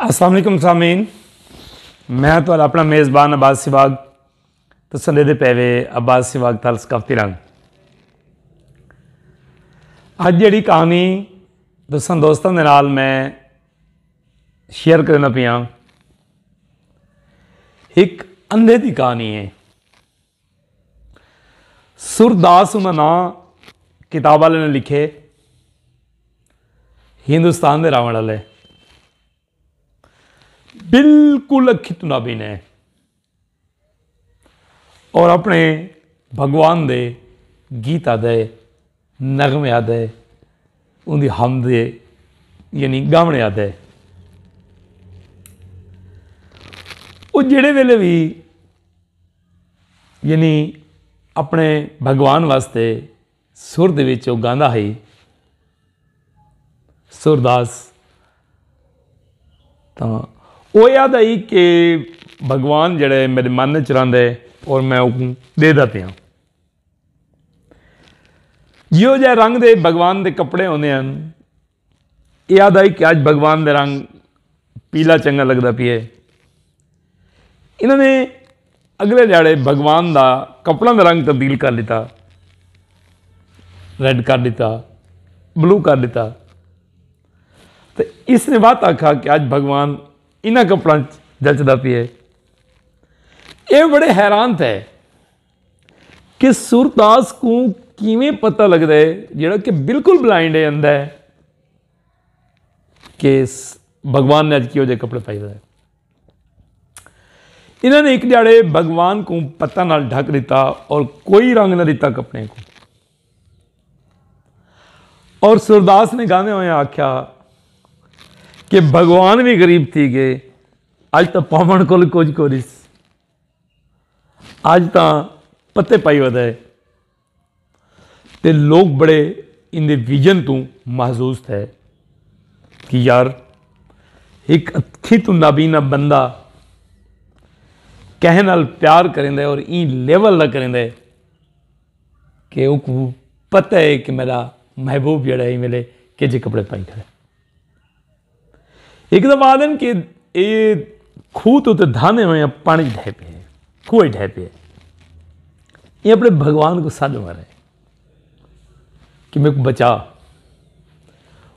अस्सलाम वालेकुम सामीन, मैं तो अपना मेज़बान अब्बास सिवाग तो संदे पे वे अब्बास सिवाग थल सकाफती रंग। अज जी कहानी तुम दोस्तों के नाल मैं शेयर करना पिया, एक अंधे की कहानी है। सूरदास उन्होंने नाम किताब वाले ने लिखे, हिंदुस्तान के रावण वाले, बिल्कुल अखी तुनाबी ने और अपने भगवान दे गीता दे नगमे दे उनकी हमद यानी गावने दे वो जेड़े वेले भी यानी अपने भगवान वास्ते सुर दे विच गांदा है। सूरदास तो वो याद आई कि भगवान जड़े मेरे मन च रहिंदे और मैं देदा पिया। जिहो जिहा रंग दे भगवान दे कपड़े होंदे हन, याद आई कि अज भगवान दे रंग पीला चंगा लगता पिए। इन्होंने अगले दिहाड़े भगवान का कपड़ों का रंग तब्दील कर दिता, रेड कर दिता, ब्लू कर दिता। तो इसने बात आखा कि अज भगवान इन्होंने कपड़ा जचदा पिए। ये बड़े हैरान थे कि सूरदास को किवें पता लगता है, जोड़ा कि बिल्कुल ब्लाइंड है अंधा है, कि भगवान ने अज किहो जे कपड़े पाए है। इन्होंने एक दिहाड़े भगवान को पत्ता नाल ढक दिता और कोई रंग ना दिता कपड़े को। और सूरदास ने गाने हुए आख्या कि भगवान भी गरीब थी गए, अज तो पावन कोल कुछ कोरिस, अज तो पत्ते पाई वधे। ते लोग बड़े इनके विजन तो महसूस थे कि यार एक अखी तो नाबीना बंदा कह नाल प्यार करेंदे और ई लेवल ना करेंदे कि वो पता है कि मेरा महबूब जड़ा है मेरे कि जे कपड़े पाई खड़े। एक दफा आदन कि ये खूह तो धाने हुए पानी ढह पे, खूह ढह पे, ये अपने भगवान को सद मारे कि मेरे को बचा।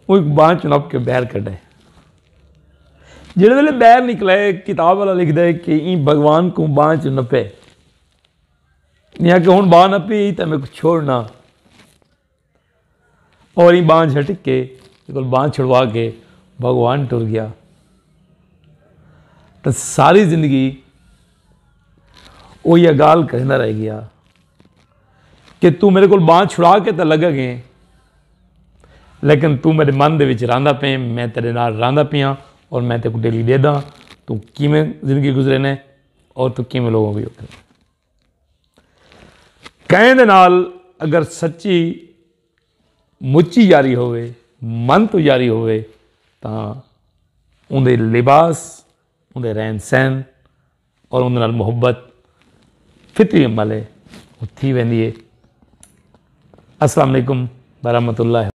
वो एक बांह चुनाव के बैर कटे। जिस वेले बैर निकले, किताब वाला लिखता है कि ई भगवान को बांह च नपे, कि हुण बांह नपी तो मेरे को छोड़ना। और ये बांह झटक के बांह छुड़वा के भगवान टुर गया। तो सारी जिंदगी वो यह गाल कहना रह गया कि तू मेरे को बांह छुड़ा के तो लगा गए, लेकिन तू मेरे मन दे विच रहिंदा पे, मैं तेरे नाल रहिंदा पिया और मैं तेरे को डेली दे दा। तू किवें जिंदगी गुजरे ने और तू किवें लोगों भी उतरे। कहने दे नाल अगर सच्ची मुच्ची यारी होवे, मन तो यारी होवे, तो उनके लिबास, उनके रहन सहन और उनके नाल मुहब्बत फितरी अमल है, वो थी वेंदी है। अस्सलाम वालेकुम वरहमतुल्लाह।